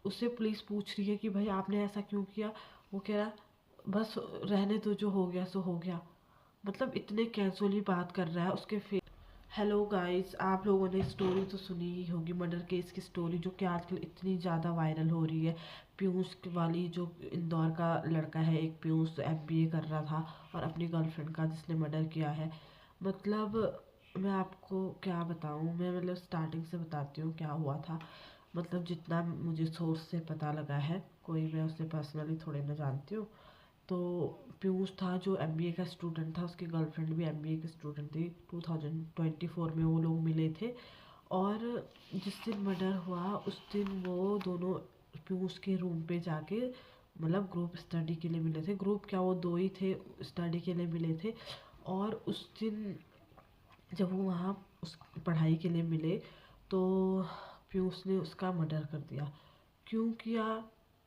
उससे पुलिस पूछ रही है कि भाई आपने ऐसा क्यों किया। वो कह रहा बस रहने दो, जो हो गया सो हो गया। मतलब इतने कैजुअली बात कर रहा है उसके फेस। हेलो गाइस, आप लोगों ने स्टोरी तो सुनी ही होगी, मर्डर केस की स्टोरी जो कि आजकल इतनी ज़्यादा वायरल हो रही है। पीयूष वाली, जो इंदौर का लड़का है, एक पीयूष एमबीए कर रहा था और अपनी गर्लफ्रेंड का जिसने मर्डर किया है। मतलब मैं आपको क्या बताऊं, मैं मतलब स्टार्टिंग से बताती हूँ क्या हुआ था। मतलब जितना मुझे सोर्स से पता लगा है, कोई मैं उससे पर्सनली थोड़े ना जानती हूँ। तो पीयूष था जो एमबीए का स्टूडेंट था, उसकी गर्लफ्रेंड भी एमबीए की स्टूडेंट थी। 2024 में वो लोग मिले थे। और जिस दिन मर्डर हुआ उस दिन वो दोनों पीयूष के रूम पे जाके मतलब ग्रुप स्टडी के लिए मिले थे। ग्रुप क्या, वो दो ही थे, स्टडी के लिए मिले थे। और उस दिन जब वो वहाँ उस पढ़ाई के लिए मिले तो पीयूष ने उसका मर्डर कर दिया। क्यों किया,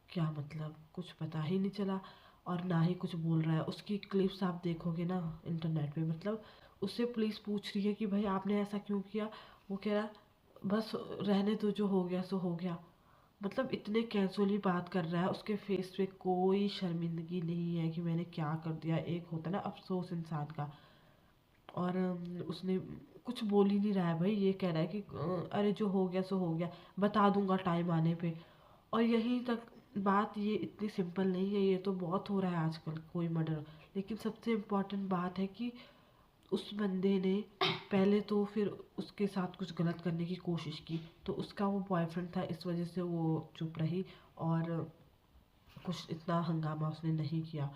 क्या मतलब कुछ पता ही नहीं चला। और ना ही कुछ बोल रहा है। उसकी क्लिप्स आप देखोगे ना इंटरनेट पे, मतलब उससे पुलिस पूछ रही है कि भाई आपने ऐसा क्यों किया। वो कह रहा बस रहने दो, जो हो गया सो हो गया। मतलब इतने कैजुअली बात कर रहा है, उसके फेस पे कोई शर्मिंदगी नहीं है कि मैंने क्या कर दिया। एक होता है ना अफसोस इंसान का। और उसने कुछ बोल ही नहीं रहा है भाई, ये कह रहा है कि अरे जो हो गया सो हो गया, बता दूंगा टाइम आने पे। और यहीं तक बात, ये इतनी सिंपल नहीं है, ये तो बहुत हो रहा है आजकल कोई मर्डर। लेकिन सबसे इम्पोर्टेंट बात है कि उस बंदे ने पहले तो फिर उसके साथ कुछ गलत करने की कोशिश की, तो उसका वो बॉयफ्रेंड था, इस वजह से वो चुप रही। और कुछ इतना हंगामा उसने नहीं किया।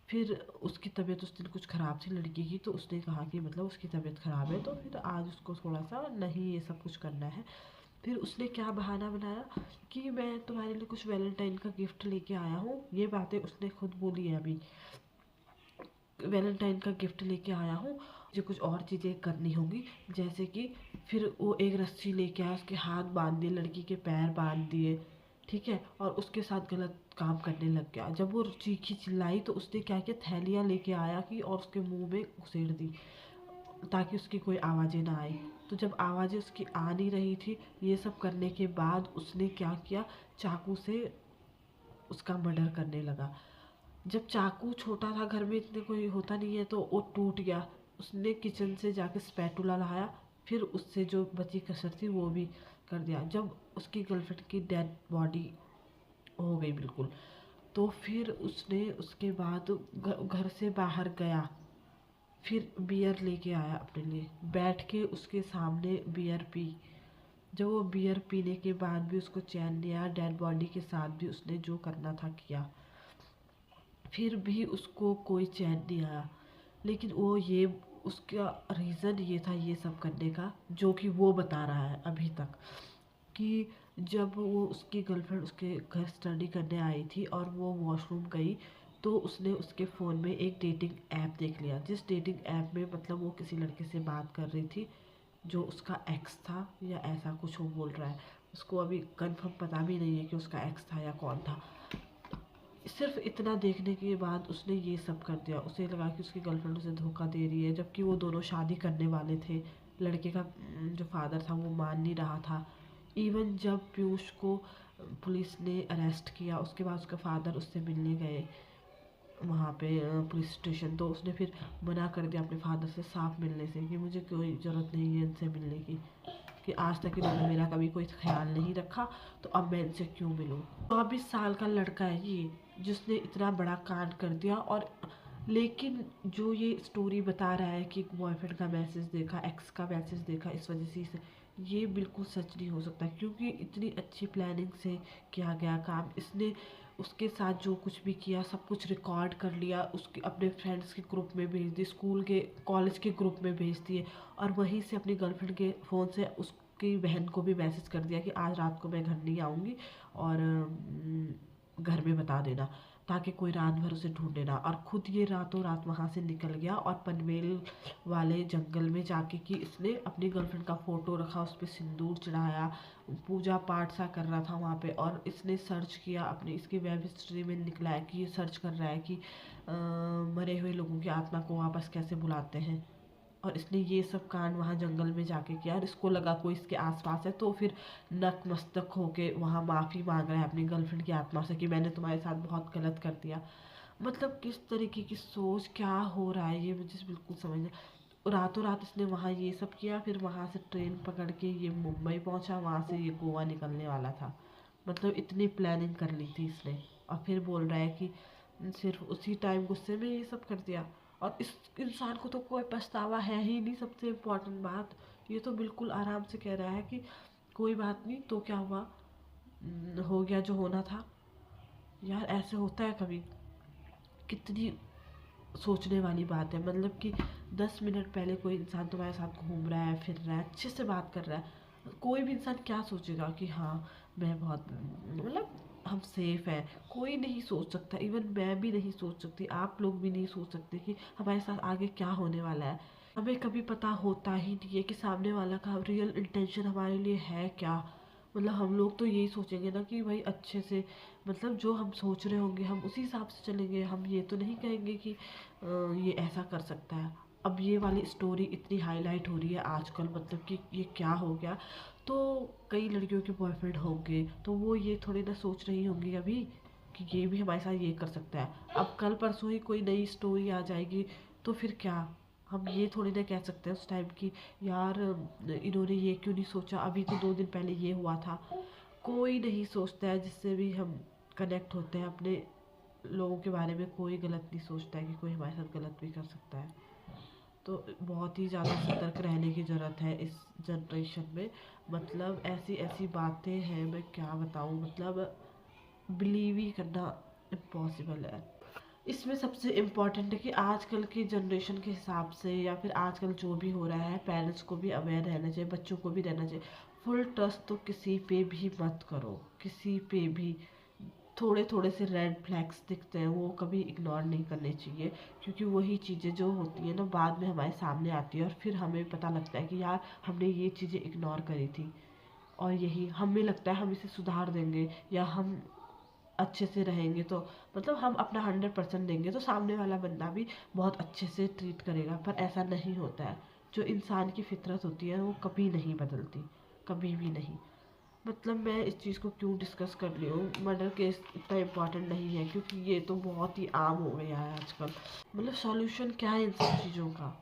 फिर उसकी तबीयत उस दिन कुछ ख़राब थी लड़की की, तो उसने कहा कि मतलब उसकी तबीयत ख़राब है, तो फिर आज उसको थोड़ा सा नहीं ये सब कुछ करना है। फिर उसने क्या बहाना बनाया कि मैं तुम्हारे लिए कुछ वैलेंटाइन का गिफ्ट लेके आया हूँ। ये बातें उसने खुद बोली है अभी, वैलेंटाइन का गिफ्ट लेके आया हूँ, मुझे कुछ और चीज़ें करनी होंगी, जैसे कि फिर वो एक रस्सी लेके आया, उसके हाथ बांध दिए, लड़की के पैर बांध दिए, ठीक है, और उसके साथ गलत काम करने लग गया। जब वो चीखी चिल्लाई तो उसने क्या किया, थैलियाँ लेके आया कि और उसके मुंह में घुसेड़ दी ताकि उसकी कोई आवाज़ें ना आए। तो जब आवाज़ें उसकी आ नहीं रही थी, ये सब करने के बाद उसने क्या किया, चाकू से उसका मर्डर करने लगा। जब चाकू छोटा था, घर में इतने कोई होता नहीं है, तो वो टूट गया। उसने किचन से जाके स्पैटुला लाया, फिर उससे जो बची कसर थी वो भी कर दिया। जब उसकी गर्लफ्रेंड की डेड बॉडी हो गई बिल्कुल, तो फिर उसने उसके बाद घर से बाहर गया, फिर बियर लेके आया अपने लिए, बैठ के उसके सामने बियर पी। जब वो बियर पीने के बाद भी उसको चैन नहीं आया, डेड बॉडी के साथ भी उसने जो करना था किया, फिर भी उसको कोई चैन नहीं आया। लेकिन वो ये, उसका रीज़न ये था ये सब करने का, जो कि वो बता रहा है अभी तक, कि जब वो उसकी गर्लफ्रेंड उसके घर स्टडी करने आई थी और वो वॉशरूम गई, तो उसने उसके फ़ोन में एक डेटिंग ऐप देख लिया, जिस डेटिंग ऐप में मतलब वो किसी लड़के से बात कर रही थी जो उसका एक्स था या ऐसा कुछ वो बोल रहा है। उसको अभी कंफर्म पता भी नहीं है कि उसका एक्स था या कौन था। सिर्फ इतना देखने के बाद उसने ये सब कर दिया। उसे लगा कि उसकी गर्लफ्रेंड उसे धोखा दे रही है, जबकि वो दोनों शादी करने वाले थे। लड़के का जो फादर था वो मान नहीं रहा था। इवन जब पीयूष को पुलिस ने अरेस्ट किया, उसके बाद उसका फादर उससे मिलने गए वहाँ पे पुलिस स्टेशन, तो उसने फिर मना कर दिया अपने फादर से साफ मिलने से, कि मुझे कोई ज़रूरत नहीं है इनसे मिलने की, कि आज तक इन्होंने मेरा कभी कोई ख्याल नहीं रखा, तो अब मैं इनसे क्यों मिलूं। 24 साल का लड़का है ये, जिसने इतना बड़ा कांड कर दिया। और लेकिन जो ये स्टोरी बता रहा है कि बॉयफ्रेंड का मैसेज देखा, एक्स का मैसेज देखा, इस वजह से ये बिल्कुल सच नहीं हो सकता, क्योंकि इतनी अच्छी प्लानिंग से किया गया काम। इसने उसके साथ जो कुछ भी किया सब कुछ रिकॉर्ड कर लिया, उसके अपने फ्रेंड्स के ग्रुप में भेज दिए, स्कूल के कॉलेज के ग्रुप में भेज दिए, और वहीं से अपनी गर्लफ्रेंड के फ़ोन से उसकी बहन को भी मैसेज कर दिया कि आज रात को मैं घर नहीं आऊँगी, और घर में बता देना, ताकि कोई रात भर उसे ढूंढे ना। और खुद ये रातों रात वहाँ से निकल गया और पनवेल वाले जंगल में जाके कि इसने अपनी गर्लफ्रेंड का फ़ोटो रखा, उस पर सिंदूर चढ़ाया, पूजा पाठ सा कर रहा था वहाँ पे। और इसने सर्च किया अपनी, इसकी वेब हिस्ट्री में निकला है कि ये सर्च कर रहा है कि मरे हुए लोगों की आत्मा को वापस कैसे बुलाते हैं। और इसने ये सब कांड वहाँ जंगल में जाके किया और इसको लगा कोई इसके आसपास है, तो फिर नतमस्तक होके वहाँ माफ़ी मांग रहा है अपनी गर्लफ्रेंड की आत्मा से कि मैंने तुम्हारे साथ बहुत गलत कर दिया। मतलब किस तरीके की सोच, क्या हो रहा है ये मुझे बिल्कुल समझ नहीं। रातों रात इसने वहाँ ये सब किया, फिर वहाँ से ट्रेन पकड़ के ये मुंबई पहुँचा, वहाँ से ये गोवा निकलने वाला था। मतलब इतनी प्लानिंग कर ली थी इसने, और फिर बोल रहा है कि सिर्फ उसी टाइम गुस्से में ये सब कर दिया। और इस इंसान को तो कोई पछतावा है ही नहीं, सबसे इम्पोर्टेंट बात। ये तो बिल्कुल आराम से कह रहा है कि कोई बात नहीं, तो क्या हुआ, हो गया जो होना था। यार ऐसे होता है कभी? कितनी सोचने वाली बात है। मतलब कि 10 मिनट पहले कोई इंसान तुम्हारे साथ घूम रहा है, फिर रहा है, अच्छे से बात कर रहा है, कोई भी इंसान क्या सोचेगा कि हाँ मैं बहुत, मतलब हम सेफ हैं। कोई नहीं सोच सकता, इवन मैं भी नहीं सोच सकती, आप लोग भी नहीं सोच सकते कि हमारे साथ आगे क्या होने वाला है। हमें कभी पता होता ही नहीं है कि सामने वाला का रियल इंटेंशन हमारे लिए है क्या। मतलब हम लोग तो यही सोचेंगे ना कि भाई अच्छे से, मतलब जो हम सोच रहे होंगे हम उसी हिसाब से चलेंगे। हम ये तो नहीं कहेंगे कि ये ऐसा कर सकता है। अब ये वाली स्टोरी इतनी हाईलाइट हो रही है आजकल, मतलब कि ये क्या हो गया। तो कई लड़कियों के बॉयफ्रेंड होंगे, तो वो ये थोड़ी ना सोच रही होंगी अभी कि ये भी हमारे साथ ये कर सकता है। अब कल परसों ही कोई नई स्टोरी आ जाएगी, तो फिर क्या, हम ये थोड़ी ना कह सकते हैं उस टाइम की यार इन्होंने ये क्यों नहीं सोचा, अभी तो 2 दिन पहले ये हुआ था। कोई नहीं सोचता है जिससे भी हम कनेक्ट होते हैं अपने लोगों के बारे में, कोई गलत नहीं सोचता है कि कोई हमारे साथ गलत भी कर सकता है। तो बहुत ही ज़्यादा सतर्क रहने की ज़रूरत है इस जनरेशन में। मतलब ऐसी ऐसी बातें हैं, मैं क्या बताऊँ, मतलब बिलीव ही करना इम्पॉसिबल है। इसमें सबसे इम्पोर्टेंट है कि आजकल की जनरेशन के हिसाब से, या फिर आजकल जो भी हो रहा है, पेरेंट्स को भी अवेयर रहना चाहिए, बच्चों को भी रहना चाहिए। फुल ट्रस्ट तो किसी पे भी मत करो, किसी पे भी। थोड़े थोड़े से रेड फ्लैग्स दिखते हैं, वो कभी इग्नोर नहीं करने चाहिए, क्योंकि वही चीज़ें जो होती हैं ना बाद में हमारे सामने आती है, और फिर हमें पता लगता है कि यार हमने ये चीज़ें इग्नोर करी थी। और यही हमें लगता है हम इसे सुधार देंगे या हम अच्छे से रहेंगे, तो मतलब हम अपना 100% देंगे तो सामने वाला बंदा भी बहुत अच्छे से ट्रीट करेगा। पर ऐसा नहीं होता है। जो इंसान की फितरत होती है वो कभी नहीं बदलती, कभी भी नहीं। मतलब मैं इस चीज़ को क्यों डिस्कस कर रही हूँ, मर्डर केस इतना इम्पोर्टेंट नहीं है क्योंकि ये तो बहुत ही आम हो गया है आजकल। मतलब सॉल्यूशन क्या है इन सब चीज़ों का?